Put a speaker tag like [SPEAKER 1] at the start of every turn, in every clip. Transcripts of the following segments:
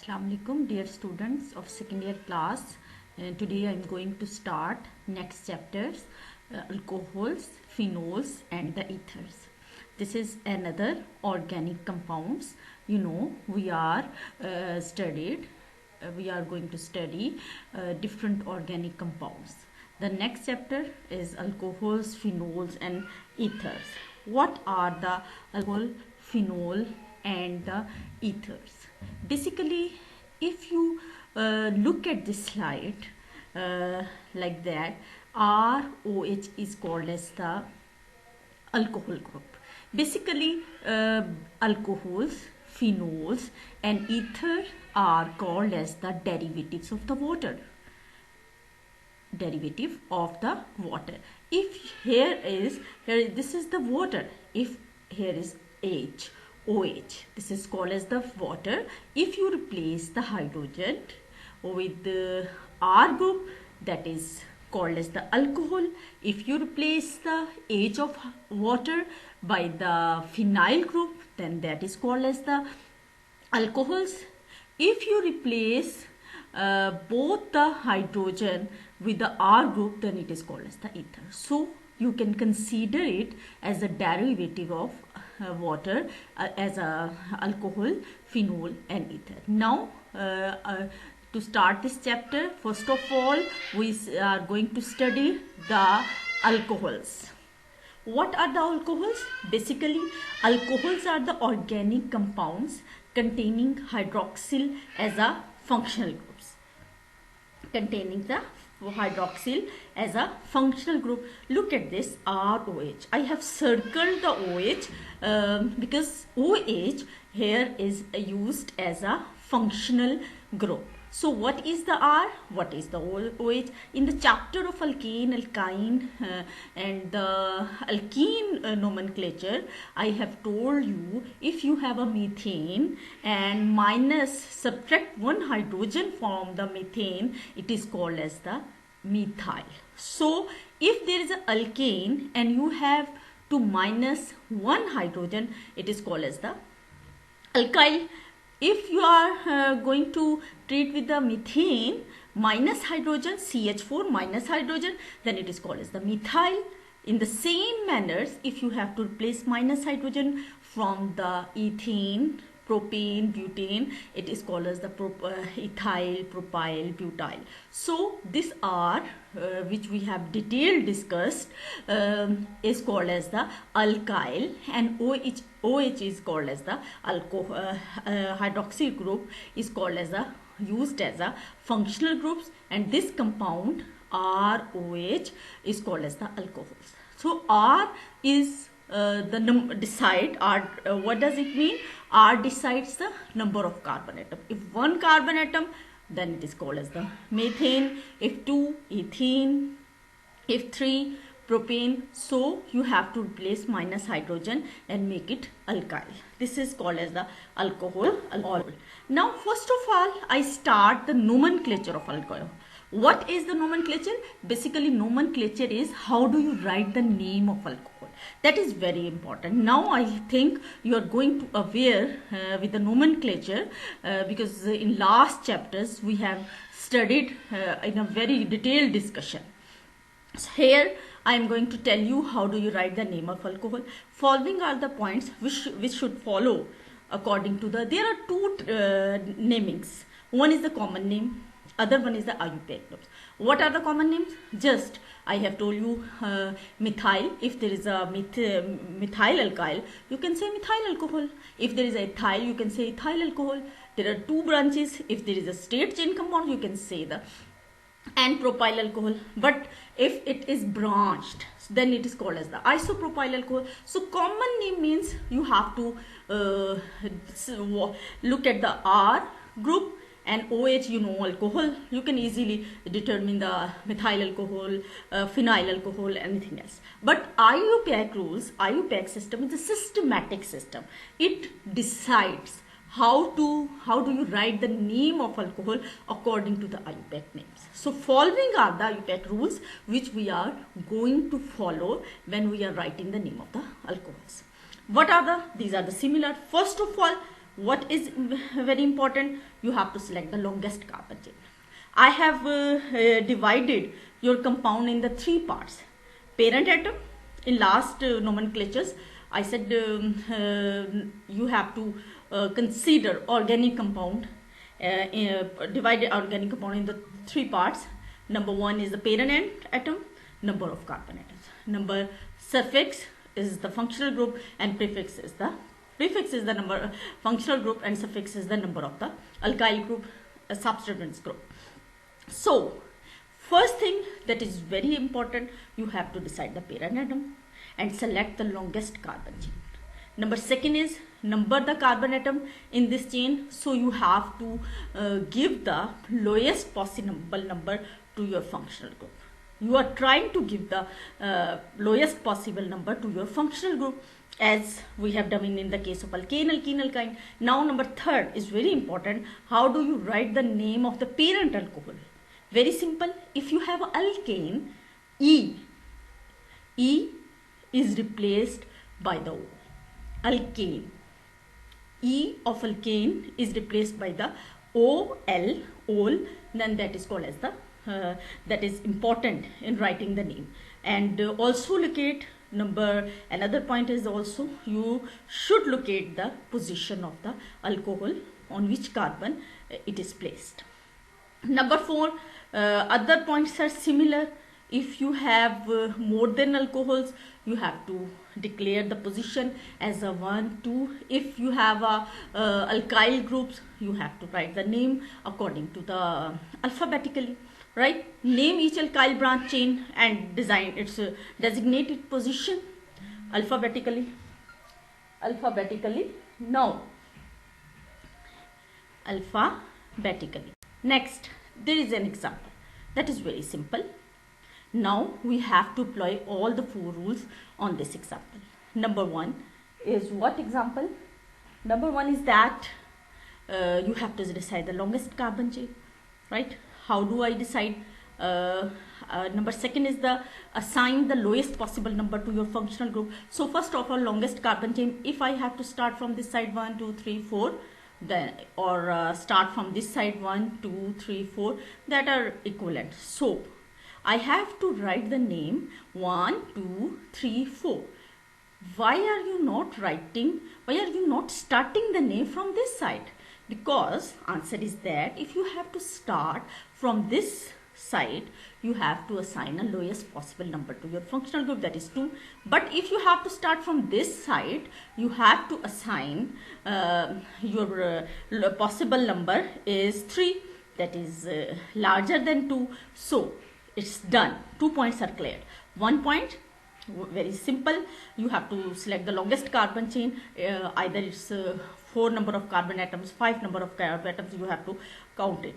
[SPEAKER 1] Assalamu alaikum, dear students of second year class. Today I am going to start next chapters, alcohols, phenols and the ethers. This is another organic compounds. We are we are going to study different organic compounds. The next chapter is alcohols, phenols and ethers. What are the alcohol, phenol and the ethers? Basically, if you look at this slide like that, ROH is called as the alcohol group. Basically, alcohols, phenols and ether are called as the derivatives of the water. Derivative of the water. If this is the water. If here is OH, this is called as the water. If you replace the hydrogen with the R group, that is called as the alcohol. If you replace the H of water by the phenyl group, then that is called as the alcohols. If you replace both the hydrogen with the R group, then it is called as the ether. So you can consider it as a derivative of water as a alcohol, phenol and ether. Now to start this chapter, first of all we are going to study the alcohols. What are the alcohols? Basically, alcohols are the organic compounds containing hydroxyl as a functional groups. Containing the hydroxyl as a functional group. Look at this ROH. I have circled the OH because OH here is used as a functional group. So what is the R? What is the OH? In the chapter of alkane, alkyne and the alkene nomenclature, I have told you if you have a methane and subtract one hydrogen from the methane, it is called as the methyl. So if there is an alkane and you have to minus one hydrogen, it is called as the alkyl. If you are going to treat with the methane minus hydrogen, CH4 minus hydrogen, then it is called as the methyl. In the same manners, if you have to replace minus hydrogen from the ethane, propane, butane, it is called as the ethyl, propyl, butyl. So this R which we have detailed discussed is called as the alkyl, and OH is called as the hydroxyl group is called as a used as a functional groups, and this compound ROH is called as the alcohols. So R is what does it mean? R decides the number of carbon atom. If one carbon atom, then it is called as the methane. If two, ethene. If three, propane. So you have to replace minus hydrogen and make it alkyl. This is called as the alcohol. Now first of all, I start the nomenclature of alcohol. What is the nomenclature? Basically, nomenclature is how do you write the name of alcohol. That is very important. Now I think you are going to aware with the nomenclature because in last chapters we have studied in a very detailed discussion. So here I am going to tell you how do you write the name of alcohol. Following are the points which should follow according to the. There are two namings. One is the common name. Other one is the IUPAC groups. What are the common names? Just I have told you methyl. If there is a methyl alkyl, you can say methyl alcohol. If there is a ethyl, you can say ethyl alcohol. There are two branches. If there is a straight chain compound, you can say the and propyl alcohol. But if it is branched, then it is called as the isopropyl alcohol. So common name means you have to look at the R group. And OH, alcohol, you can easily determine the methyl alcohol, phenyl alcohol, anything else. But IUPAC rules, IUPAC system is a systematic system. It decides how do you write the name of alcohol according to the IUPAC names. So following are the IUPAC rules which we are going to follow when we are writing the name of the alcohols. What are these are the similar. First of all, what is very important? You have to select the longest carbon chain. I have divided your compound in the three parts. Parent atom, in last nomenclatures I said you have to consider organic compound, divide organic compound in the three parts. Number one is the parent atom, number of carbon atoms. Number suffix is the functional group, and prefix is the number functional group, and suffix is the number of the alkyl group, substituents group. So first thing that is very important, you have to decide the parent atom and select the longest carbon chain. Number second is number the carbon atom in this chain, so you have to give the lowest possible number to your functional group. You are trying to give the lowest possible number to your functional group, as we have done in the case of alkane, alkene, alkyne. Now number third is very important. How do you write the name of the parent alcohol? Very simple. If you have alkane, E is replaced by the O. Alkane. E of alkane is replaced by the ol, then that is called as the that is important in writing the name. And also locate another point is also you should locate the position of the alcohol on which carbon it is placed. Number 4, other points are similar. If you have more than alcohols, you have to declare the position as a 1, 2. If you have alkyl groups, you have to write the name according to the alphabetically, right? Name each alkyl branch chain and design its designated position alphabetically. Now, alphabetically. Next, there is an example that is very simple. Now we have to apply all the 4 rules on this example. Number 1 is what example? Number 1 is that you have to decide the longest carbon chain, right? How do I decide? Number 2 is the assign the lowest possible number to your functional group. So first of all, longest carbon chain, if I have to start from this side 1, 2, 3, 4, then or start from this side 1, 2, 3, 4, that are equivalent. So I have to write the name 1, 2, 3, 4. Why are you not starting the name from this side? Because answer is that if you have to start from this side, you have to assign a lowest possible number to your functional group, that is 2. But if you have to start from this side, you have to assign your possible number is 3, that is larger than 2. So it's done. 2 points are cleared. 1 point, very simple. You have to select the longest carbon chain. Either it's 4 number of carbon atoms, 5 number of carbon atoms, you have to count it.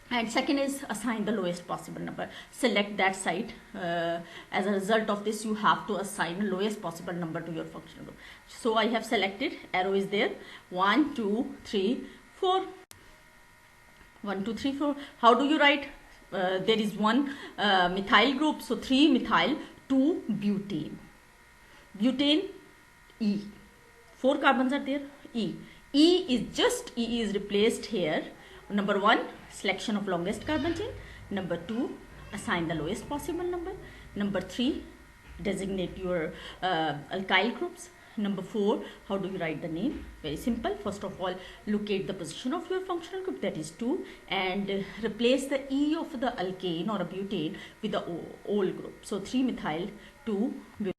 [SPEAKER 1] And second is assign the lowest possible number. Select that side. As a result of this, you have to assign the lowest possible number to your functional group. So I have selected, arrow is there, 1, 2, 3, 4. 1, 2, 3, 4. How do you write? There is 1 methyl group, so 3 methyl, 2 butane. Butane, E. 4 carbons are there, E. E is replaced here. Number 1, selection of longest carbon chain. Number 2, assign the lowest possible number. Number 3, designate your alkyl groups. Number 4, how do you write the name? Very simple. First of all, locate the position of your functional group, that is 2, and replace the E of the alkane or a butane with the ol group. So 3 methyl, 2 butane.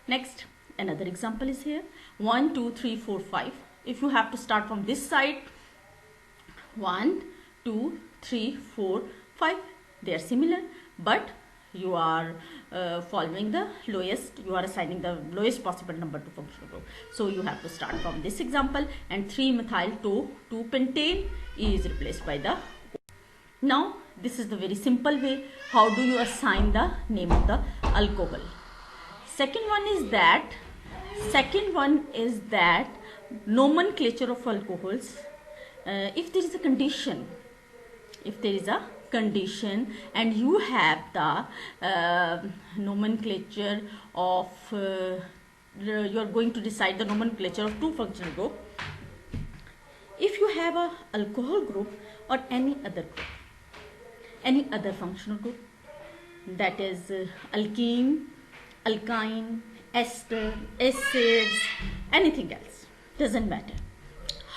[SPEAKER 1] Next, another example is here. 1, 2, 3, 4, 5. If you have to start from this side, 1, 2, 3, 4, 5. They are similar, but you are following the lowest, you are assigning the lowest possible number to functional group. So you have to start from this example, and 3 methyl 2 pentane is replaced by the O. Now this is the very simple way. How do you assign the name of the alcohol? Second one is that nomenclature of alcohols. If there is a condition and you have the nomenclature of you are going to decide the nomenclature of 2 functional group, have a alcohol group or any other functional group, that is alkene, alkyne, ester, acids, anything else, doesn't matter.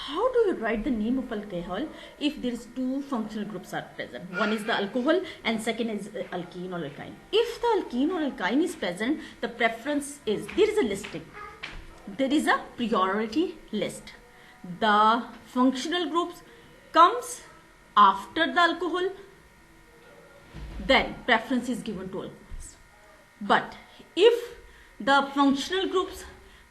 [SPEAKER 1] How do you write the name of alcohol if there is two functional groups are present? One is the alcohol and second is alkene or alkyne. If the alkene or alkyne is present, the preference is, there is a listing. There is a priority list. The functional groups comes after the alcohol, then preference is given to alcohols. But if the functional groups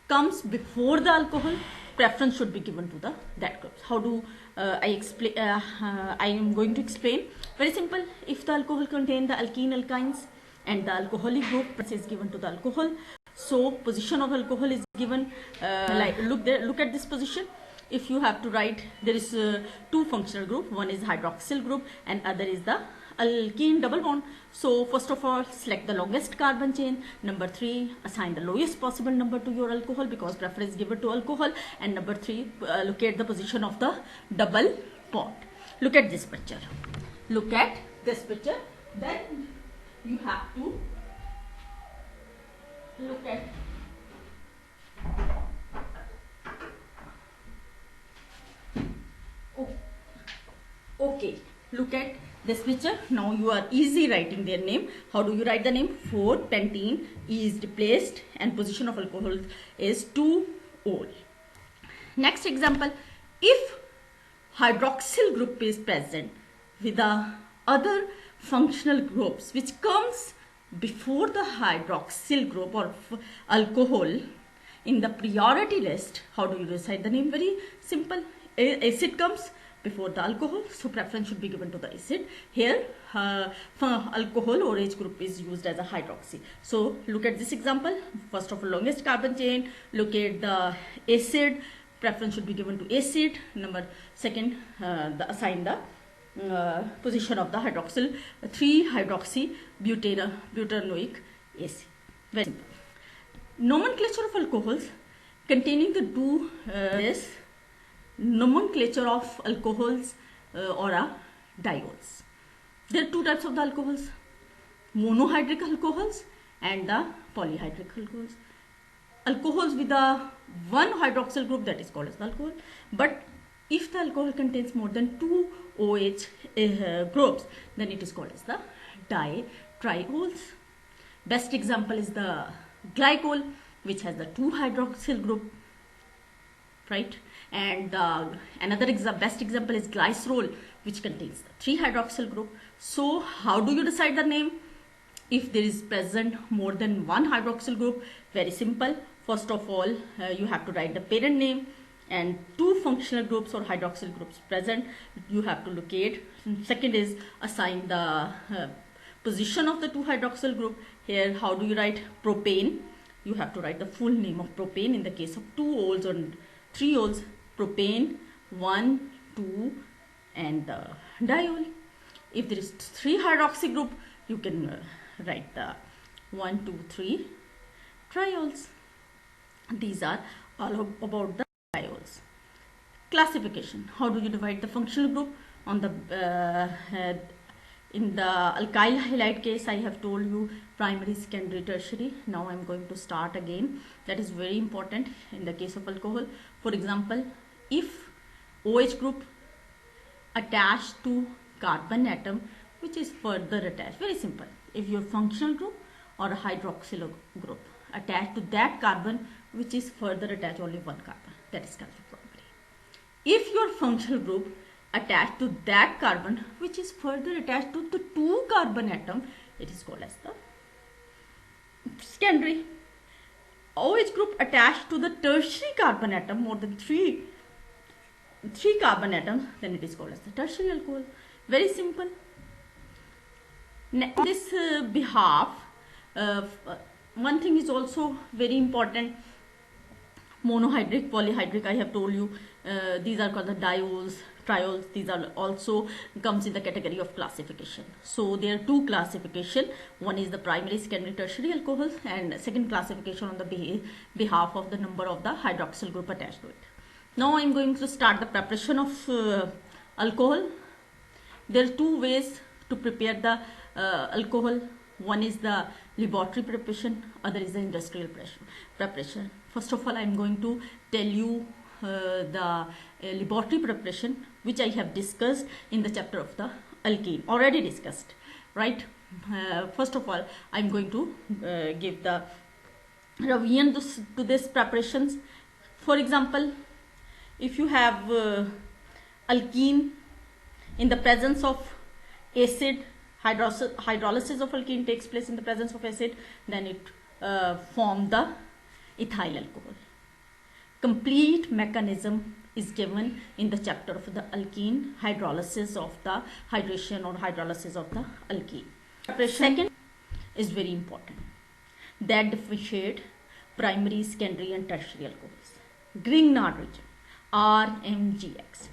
[SPEAKER 1] comes before the alcohol, preference should be given to that groups. How do I explain? I am going to explain. Very simple. If the alcohol contain the alkene alkynes and the alcoholic group, preference is given to the alcohol. So position of alcohol is given. Like look at this position. If you have to write, there is two functional group. One is hydroxyl group and other is the alkene double bond. So first of all, select the longest carbon chain. Number 3, assign the lowest possible number to your alcohol because preference given to alcohol. And number 3, locate the position of the double bond. Look at this picture. Look at this picture. Then you have to look at okay, look at this picture. Now you are easy writing their name. How do you write the name? 4-pentene is replaced and position of alcohol is 2-ol. Next example, if hydroxyl group is present with the other functional groups which comes before the hydroxyl group or alcohol in the priority list, how do you decide the name? Very simple. Acid comes before the alcohol, so preference should be given to the acid. Here alcohol OH group is used as a hydroxy. So look at this example. First of all, longest carbon chain, locate the acid, preference should be given to acid. Number second, assign the position of the hydroxyl 3-hydroxy butanoic acid. Very simple. Nomenclature of alcohols containing the two this nomenclature of alcohols or diols. There are two types of the alcohols: monohydric alcohols and the polyhydric alcohols. Alcohols with the one hydroxyl group, that is called as the alcohol. But if the alcohol contains more than 2 OH groups, then it is called as the triols. Best example is the glycol, which has the 2 hydroxyl group, right? And another best example is glycerol, which contains the 3 hydroxyl group. So how do you decide the name if there is present more than one hydroxyl group? Very simple. First of all, you have to write the parent name, and 2 functional groups or hydroxyl groups present, you have to locate. Second is assign the position of the 2 hydroxyl group. Here, how do you write? Propane. You have to write the full name of propane. In the case of 2 ols or 3 ols, propane 1, 2 and the diol. If there is 3 hydroxy group, you can write the 1, 2, 3 triols. These are all about the diols. Classification. How do you divide the functional group? On the in the alkyl halide case, I have told you primary, secondary, tertiary. Now I am going to start again. That is very important in the case of alcohol. For example, if OH group attached to carbon atom which is further attached, very simple. If your functional group or a hydroxyl group attached to that carbon which is further attached only one carbon, that is called primary. If your functional group attached to that carbon which is further attached to the 2 carbon atom, it is called as the secondary. OH group attached to the tertiary carbon atom more than 3 carbon atoms, then it is called as the tertiary alcohol. Very simple. On this behalf, one thing is also very important. Monohydric, polyhydric, I have told you, these are called the diols, triols. These are also comes in the category of classification. So there are 2 classification. One is the primary, secondary, tertiary alcohols, and second classification on the behalf of the number of the hydroxyl group attached to it. Now I'm going to start the preparation of alcohol. There are two ways to prepare the alcohol. One is the laboratory preparation, other is the industrial preparation. First of all, I'm going to tell you the laboratory preparation, which I have discussed in the chapter of the alkene, already discussed, right? First of all, I'm going to give the revision to these preparations. For example, if you have alkene in the presence of acid, hydrolysis of alkene takes place in the presence of acid, then it forms the ethyl alcohol. Complete mechanism is given in the chapter of the alkene, hydrolysis of the hydration or hydrolysis of the alkene. Second is very important, that differentiate primary, secondary and tertiary alcohols. Grignard region, RMGX,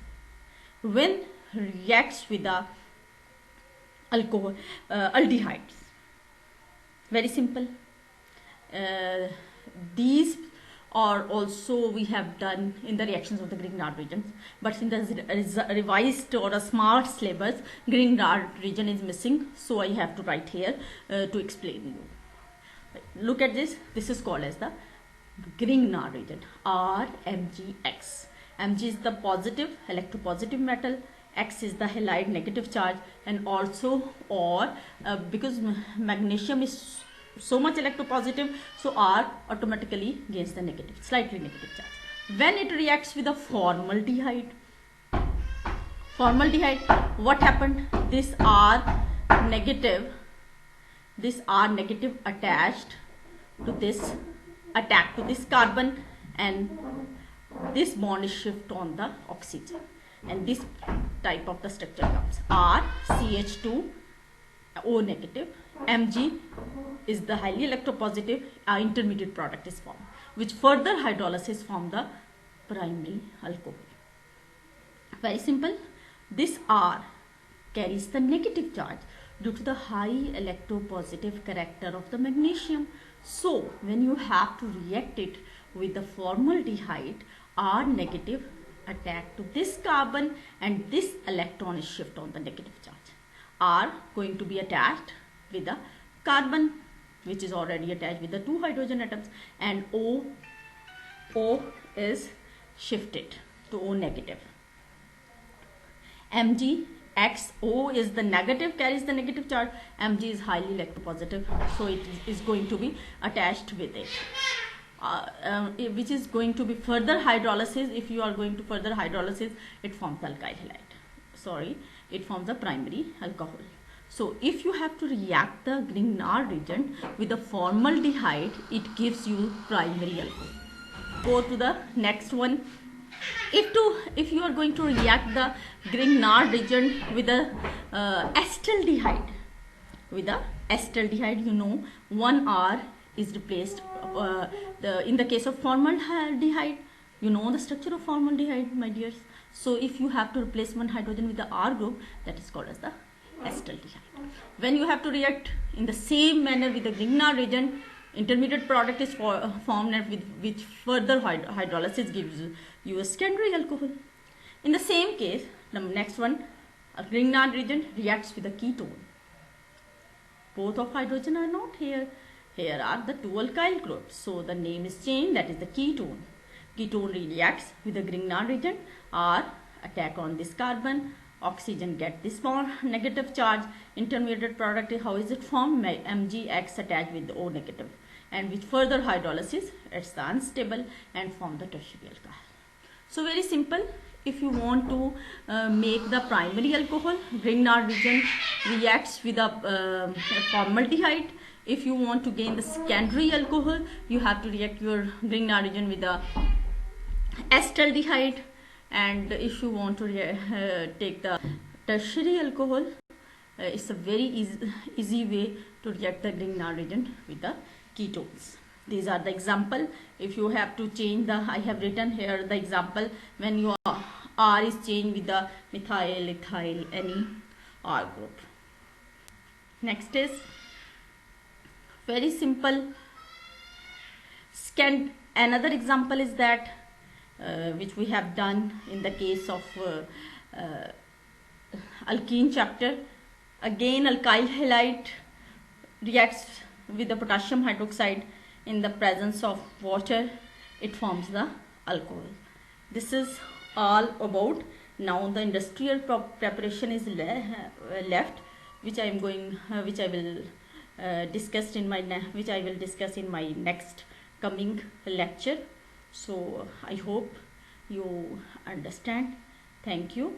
[SPEAKER 1] when reacts with the alcohol aldehydes, very simple. These are also we have done in the reactions of the Grignard regions, but in the revised or a smart syllabus, Grignard region is missing, so I have to write here to explain you. Look at this. This is called as the Grignard region, RMGX. Mg is the positive, electropositive metal, X is the halide negative charge, and also or because magnesium is so much electropositive, so R automatically gains the negative, slightly negative charge. When it reacts with a formaldehyde, what happened? This R negative attached to this carbon, and this bond is shift on the oxygen, and this type of the structure comes RCH2 O negative. Mg is the highly electropositive, intermediate product is formed, which further hydrolysis form the primary alcohol. Very simple. This R carries the negative charge due to the high electropositive character of the magnesium. So when you have to react it with the formaldehyde, R negative attack to this carbon, and this electron is shift on the negative charge. R going to be attached with the carbon, which is already attached with the two hydrogen atoms, and O is shifted to O negative. Mg XO is the negative, carries the negative charge. Mg is highly electropositive, so it is going to be attached with it, which is going to be further hydrolysis. If you are going to further hydrolysis, it forms alkyl halide. It forms a primary alcohol. So if you have to react the Grignard region with the formaldehyde, it gives you primary alcohol. Go to the next one. If you are going to react the Grignard region with the acetaldehyde, you know, one R is replaced. In the case of formaldehyde, you know the structure of formaldehyde, my dears. So if you have to replace one hydrogen with the R group, that is called as the acetaldehyde. When you have to react in the same manner with the Grignard region, intermediate product is formed, and with which further hydrolysis gives you a secondary alcohol. In the same case, the next one, a Grignard region reacts with a ketone. Both of hydrogen are not here. Here are the two alkyl groups, so the name is changed, that is the ketone. Ketone reacts with the Grignard region. R attack on this carbon, oxygen get this more negative charge. Intermediate product, how is it formed? MgX attached with the O negative, and with further hydrolysis it's the unstable and form the tertiary alcohol. So very simple. If you want to make the primary alcohol, Grignard region reacts with a formaldehyde. If you want to gain the secondary alcohol, you have to react your Grignard region with the acetaldehyde. And if you want to take the tertiary alcohol, it's a very easy way to react the Grignard region with the ketones. These are the example. If you have to change the, I have written here the example when your R is changed with the methyl, ethyl, any R group. Next is very simple. Another example is that which we have done in the case of alkene chapter. Again, alkyl halide reacts with the potassium hydroxide in the presence of water. It forms the alcohol. This is all about. Now the industrial preparation is left, which I am going, which I will discuss in my next coming lecture. So I hope you understand. Thank you.